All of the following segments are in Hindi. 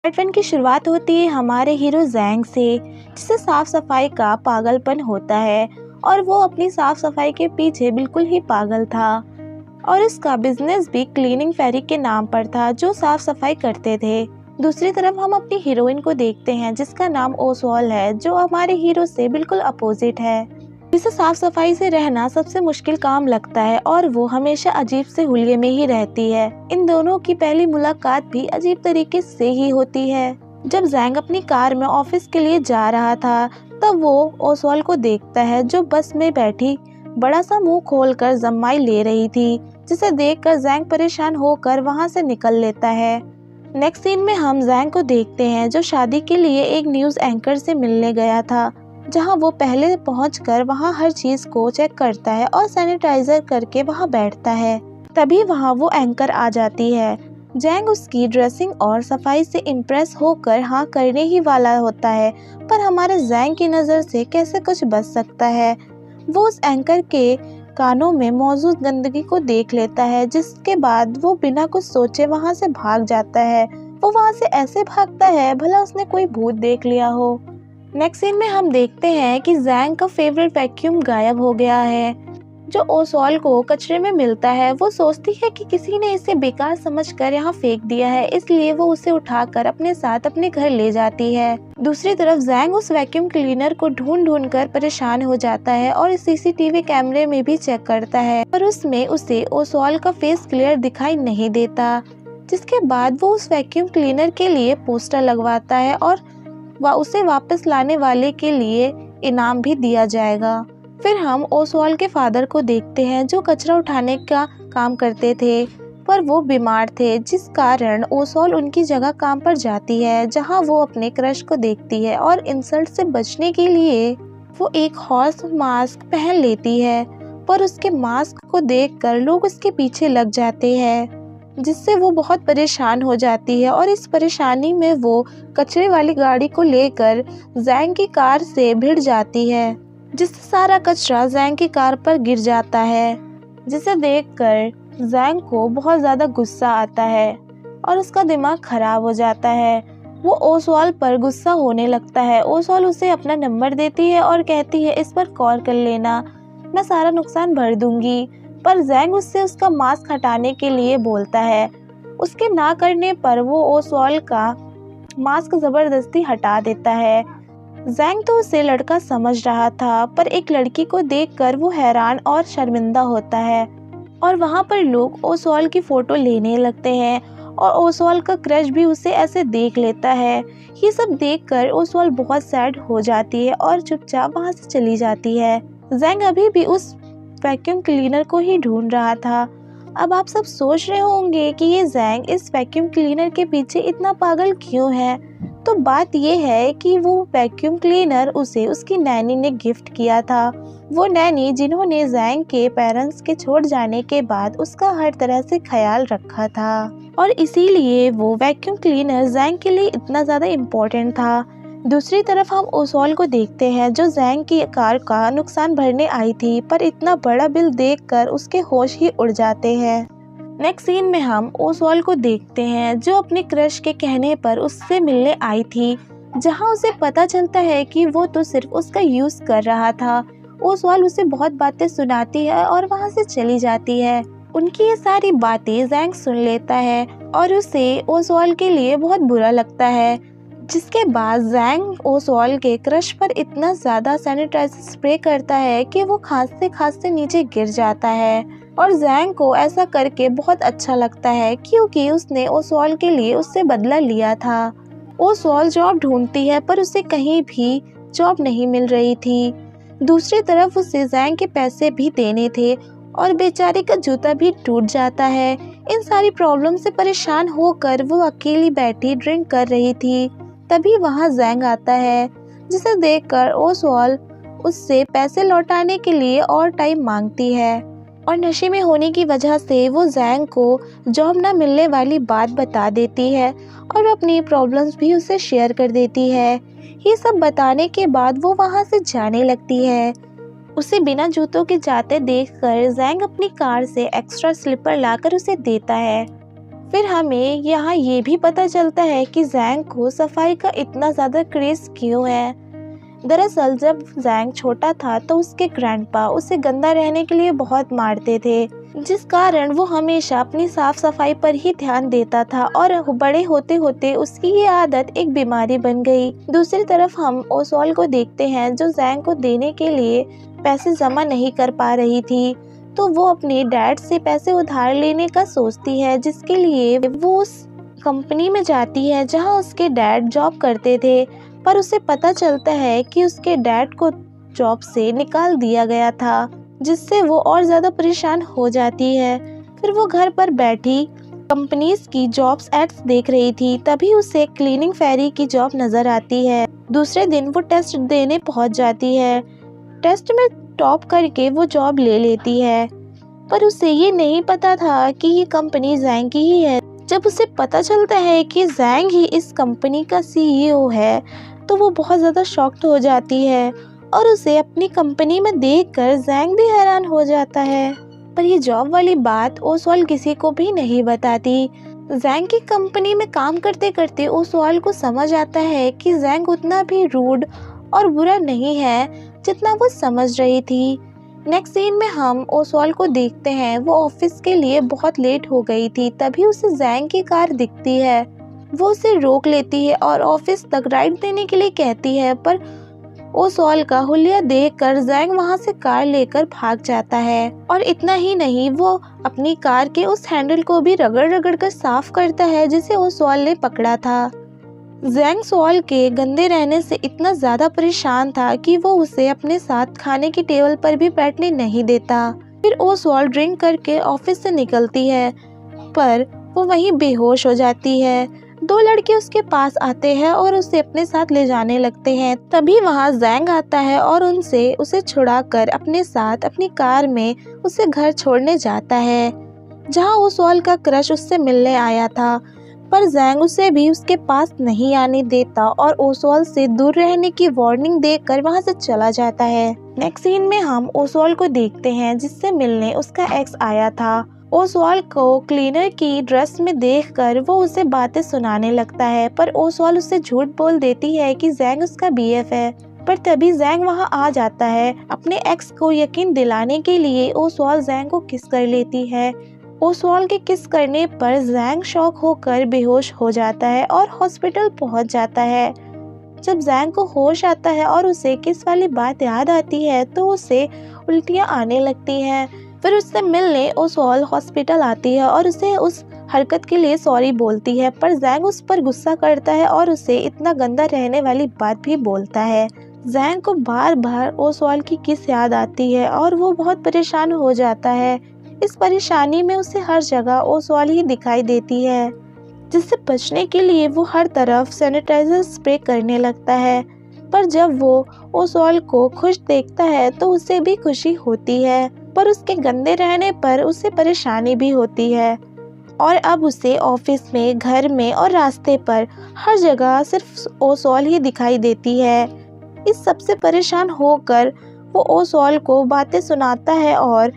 पार्ट 1 की शुरुआत होती है हमारे हीरो जैंग से, जिसे साफ सफाई का पागलपन होता है और वो अपनी साफ सफाई के पीछे बिल्कुल ही पागल था। और इसका बिजनेस भी क्लीनिंग फेरी के नाम पर था, जो साफ सफाई करते थे। दूसरी तरफ हम अपनी हीरोइन को देखते हैं, जिसका नाम ओसवाल है, जो हमारे हीरो से बिल्कुल अपोजिट है, जिसे साफ सफाई से रहना सबसे मुश्किल काम लगता है और वो हमेशा अजीब से हुलिये में ही रहती है। इन दोनों की पहली मुलाकात भी अजीब तरीके से ही होती है। जब जैंग अपनी कार में ऑफिस के लिए जा रहा था, तब वो ओसवाल को देखता है, जो बस में बैठी बड़ा सा मुंह खोलकर जम्माई ले रही थी, जिसे देखकर जैंग परेशान होकर वहां से निकल लेता है। नेक्स्ट सीन में हम जैंग को देखते हैं, जो शादी के लिए एक न्यूज एंकर से मिलने गया था, जहां वो पहले पहुंचकर वहां हर चीज को चेक करता है और सैनिटाइजर करके वहां बैठता है। तभी वहां वो एंकर आ जाती है। जैंग उसकी ड्रेसिंग और सफाई से इम्प्रेस होकर हाँ करने ही वाला होता है, पर हमारे जैंग की नज़र से कैसे कुछ बच सकता है। वो उस एंकर के कानों में मौजूद गंदगी को देख लेता है, जिसके बाद वो बिना कुछ सोचे वहां से भाग जाता है। वो वहां से ऐसे भागता है भला उसने कोई भूत देख लिया हो। नेक्स्ट सीन में हम देखते हैं कि जैंग का फेवरेट वैक्यूम गायब हो गया है, जो ओसवाल को कचरे में मिलता है। वो सोचती है कि किसी ने इसे बेकार समझकर यहाँ फेंक दिया है, इसलिए वो उसे उठाकर अपने साथ अपने घर ले जाती है। दूसरी तरफ जैंग उस वैक्यूम क्लीनर को ढूंढ ढूंढ कर परेशान हो जाता है और सीसीटीवी कैमरे में भी चेक करता है, पर उसमें उसे ओसवाल का फेस क्लियर दिखाई नहीं देता। जिसके बाद वो उस वैक्यूम क्लीनर के लिए पोस्टर लगवाता है और उसे वापस लाने वाले के लिए इनाम भी दिया जाएगा। फिर हम ओसवाल के फादर को देखते हैं, जो कचरा उठाने का काम करते थे, पर वो बीमार थे, जिस कारण ओसवाल उनकी जगह काम पर जाती है, जहां वो अपने क्रश को देखती है और इंसल्ट से बचने के लिए वो एक हॉर्स मास्क पहन लेती है, पर उसके मास्क को देखकर लोग उसके पीछे लग जाते हैं, जिससे वो बहुत परेशान हो जाती है। और इस परेशानी में वो कचरे वाली गाड़ी को लेकर जैंग की कार से भिड़ जाती है, जिससे सारा कचरा जैंग की कार पर गिर जाता है, जिसे देखकर जैंग को बहुत ज़्यादा गुस्सा आता है और उसका दिमाग खराब हो जाता है। वो ओसवाल पर गुस्सा होने लगता है। ओसवाल उसे अपना नंबर देती है और कहती है, इस पर कॉल कर लेना, मैं सारा नुकसान भर दूंगी। पर जैंग उससे उसका मास्क हटाने के लिए बोलता है। उसके ना करने पर वो ओसवाल का मास्क जबरदस्ती हटा देता है। जैंग तो उसे लड़का समझ रहा था, पर एक लड़की को देखकर वो हैरान और शर्मिंदा होता है और वहां पर लोग ओसवाल की फोटो लेने लगते हैं और ओसवाल का क्रश भी उसे ऐसे देख लेता है। ये सब देखकर ओसवाल बहुत सैड हो जाती है और चुपचाप वहां से चली जाती है। जैंग अभी भी उस वैक्यूम क्लीनर को ही ढूंढ रहा था। अब आप सब सोच रहे होंगे कि ये जैंग इस वैक्यूम क्लीनर के पीछे इतना पागल क्यों है। तो बात ये है कि वो वैक्यूम क्लीनर उसे उसकी नैनी ने गिफ्ट किया था। वो नैनी जिन्होंने जैंग के पेरेंट्स के छोड़ जाने के बाद उसका हर तरह से ख्याल रखा था, और इसीलिए वो वैक्यूम क्लीनर जैंग के लिए इतना ज़्यादा इम्पोर्टेंट था। दूसरी तरफ हम ओसवाल को देखते हैं, जो जैंग की कार का नुकसान भरने आई थी, पर इतना बड़ा बिल देखकर उसके होश ही उड़ जाते हैं। नेक्स्ट सीन में हम ओसवाल को देखते हैं, जो अपने क्रश के कहने पर उससे मिलने आई थी, जहां उसे पता चलता है कि वो तो सिर्फ उसका यूज कर रहा था। ओसवाल उसे बहुत बातें सुनाती है और वहां से चली जाती है। उनकी ये सारी बातें जैंग सुन लेता है और उसे ओसवाल के लिए बहुत बुरा लगता है। जिसके बाद जैंग ओसवाल के क्रश पर इतना ज़्यादा सैनिटाइजर स्प्रे करता है कि वो खांसते खांसते नीचे गिर जाता है, और जैंग को ऐसा करके बहुत अच्छा लगता है, क्योंकि उसने ओसवाल के लिए उससे बदला लिया था। ओसवाल जॉब ढूंढती है, पर उसे कहीं भी जॉब नहीं मिल रही थी। दूसरी तरफ उसे जैंग के पैसे भी देने थे और बेचारी का जूता भी टूट जाता है। इन सारी प्रॉब्लम से परेशान होकर वो अकेली बैठी ड्रिंक कर रही थी। तभी वहां जैंग आता है, जिसे देखकर ओसवाल उससे पैसे लौटाने के लिए और टाइम मांगती है, और नशे में होने की वजह से वो जैंग को जॉब न मिलने वाली बात बता देती है और अपनी प्रॉब्लम्स भी उसे शेयर कर देती है। ये सब बताने के बाद वो वहां से जाने लगती है। उसे बिना जूतों के जाते देखकर जैंग अपनी कार से एक्स्ट्रा स्लीपर लाकर उसे देता है। फिर हमें यहाँ ये भी पता चलता है कि जैंग को सफाई का इतना ज़्यादा क्रेज़ क्यों है। दरअसल जब जैंग छोटा था तो उसके ग्रैंडपा उसे गंदा रहने के लिए बहुत मारते थे, जिस कारण वो हमेशा अपनी साफ सफाई पर ही ध्यान देता था और बड़े होते होते उसकी ये आदत एक बीमारी बन गई। दूसरी तरफ हम ओसवाल्ड को देखते हैं जो जैंग को देने के लिए पैसे जमा नहीं कर पा रही थी, तो वो अपने डैड से पैसे उधार लेने का सोचती है, जिसके लिए वो उस कंपनी में जाती है जहां उसके डैड जॉब करते थे। पर उसे पता चलता है कि उसके डैड को जॉब से निकाल दिया गया था, जिससे वो और ज़्यादा परेशान हो जाती है। फिर वो घर पर बैठी कंपनीज की जॉब्स एड्स देख रही थी, तभी उसे क्लीनिंग फेरी की जॉब नज़र आती है। दूसरे दिन वो टेस्ट देने पहुंच जाती है। टेस्ट में टॉप करके वो जॉब ले लेती है, पर उसे ये नहीं पता था कि ये कंपनी जैंग की ही है। जब उसे पता चलता है कि जैंग ही इस कंपनी का सीईओ है, तो वो बहुत ज़्यादा शॉक्ड हो जाती है और उसे अपनी कंपनी में देखकर जैंग भी हैरान हो जाता है। पर ये जॉब वाली बात ओसवाल्ड किसी को भी नहीं बताती। जैंग की कंपनी में काम करते करते ओसवाल्ड को समझ आता है कि जैंग उतना भी रूड और बुरा नहीं है जितना वो समझ रही थी। नेक्स्ट सीन में हम ओसवाल्ड को देखते हैं, वो ऑफिस के लिए बहुत लेट हो गई थी, तभी उसे जैंग की कार दिखती है। वो उसे रोक लेती है और ऑफिस तक राइड देने के लिए कहती है, पर ओसवाल्ड का हुलिया देखकर जैंग वहां से कार लेकर भाग जाता है। और इतना ही नहीं, वो अपनी कार के उस हैंडल को भी रगड़ रगड़ कर साफ करता है जिसे ओसवाल्ड ने पकड़ा था। जैंग ओसवाल्ड के गंदे रहने से इतना ज़्यादा परेशान था कि वो उसे अपने साथ खाने की टेबल पर भी बैठने नहीं देता। फिर ओसवाल्ड ड्रिंक करके ऑफिस से निकलती है, पर वो वहीं बेहोश हो जाती है। दो लड़के उसके पास आते हैं और उसे अपने साथ ले जाने लगते हैं। तभी वहाँ जैंग आता है और उसे छुड़ाकर अपने साथ अपनी कार में उसे घर छोड़ने जाता है, जहाँ ओसवाल्ड का क्रश उससे मिलने आया था। पर जैंग उसे भी उसके पास नहीं आने देता और ओसवाल्ड से दूर रहने की वार्निंग देकर वहां से चला जाता है। नेक्स्ट सीन में हम ओसवाल्ड को देखते हैं जिससे मिलने उसका एक्स आया था। ओसवाल्ड को क्लीनर की ड्रेस में देखकर वो उसे बातें सुनाने लगता है, पर ओसवाल्ड उसे झूठ बोल देती है कि जैंग उसका बीएफ है। पर तभी जैंग वहां आ जाता है। अपने एक्स को यकीन दिलाने के लिए ओसवाल्ड जैंग को किस कर लेती है। ओसवाल्ड के किस करने पर जैंग शॉक होकर बेहोश हो जाता है और हॉस्पिटल पहुंच जाता है। जब जैंग को होश आता है और उसे किस वाली बात याद आती है, तो उसे उल्टियां आने लगती हैं। फिर उससे मिलने ओसवाल्ड हॉस्पिटल आती है और उसे उस हरकत के लिए सॉरी बोलती है, पर जैंग उस पर गुस्सा करता है और उसे इतना गंदा रहने वाली बात भी बोलता है। जैंग को बार बार ओसवाल्ड की किस याद आती है और वो बहुत परेशान हो जाता है। इस परेशानी में उसे हर जगह ओसवाल्ड ही दिखाई देती है, जिससे बचने के लिए वो हर तरफ सैनिटाइजर स्प्रे करने लगता है। पर जब वो ओसवाल्ड को खुश देखता है तो उसे भी खुशी होती है, पर उसके गंदे रहने पर उसे परेशानी भी होती है। और अब उसे ऑफिस में, घर में और रास्ते पर हर जगह सिर्फ ओसवाल्ड ही दिखाई देती है। इस सबसे परेशान होकर वो ओसवाल्ड को बातें सुनाता है और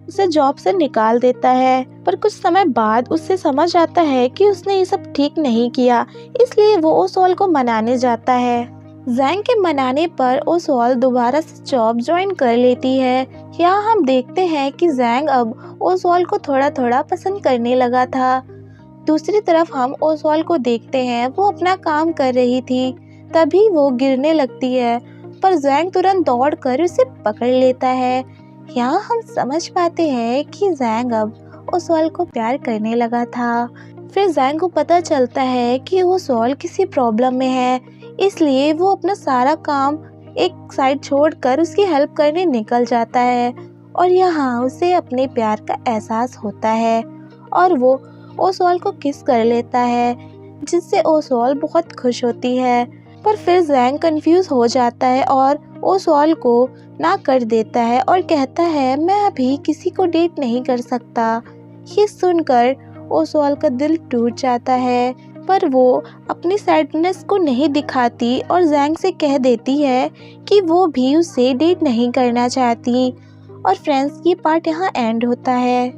उसे जॉब से निकाल देता है। पर कुछ समय बाद उसे समझ आता है कि उसने ये सब ठीक नहीं किया, इसलिए वो ओसवाल्ड को मनाने जाता है। जैंग के मनाने पर ओसवाल्ड दोबारा से जॉब ज्वाइन कर लेती है। यहाँ हम देखते हैं कि जैंग अब ओसवाल्ड को थोड़ा थोड़ा पसंद करने लगा था। दूसरी तरफ हम ओसवाल्ड को देखते हैं, वो अपना काम कर रही थी, तभी वो गिरने लगती है, पर जैंग तुरंत दौड़कर उसे पकड़ लेता है। यहाँ हम समझ पाते हैं कि जैंग अब ओसवाल्ड को प्यार करने लगा था। फिर जैंग को पता चलता है कि ओसवाल्ड किसी प्रॉब्लम में है, इसलिए वो अपना सारा काम एक साइड छोड़कर उसकी हेल्प करने निकल जाता है। और यहाँ उसे अपने प्यार का एहसास होता है और वो ओसवाल्ड को किस कर लेता है, जिससे ओसवाल्ड बहुत खुश होती है। पर फिर जैंग कंफ्यूज हो जाता है और ओसवाल्ड को ना कर देता है और कहता है, मैं अभी किसी को डेट नहीं कर सकता। ये सुनकर ओसवाल्ड का दिल टूट जाता है, पर वो अपनी सैडनेस को नहीं दिखाती और जैंग से कह देती है कि वो भी उसे डेट नहीं करना चाहती। और फ्रेंड्स, ये पार्ट यहाँ एंड होता है।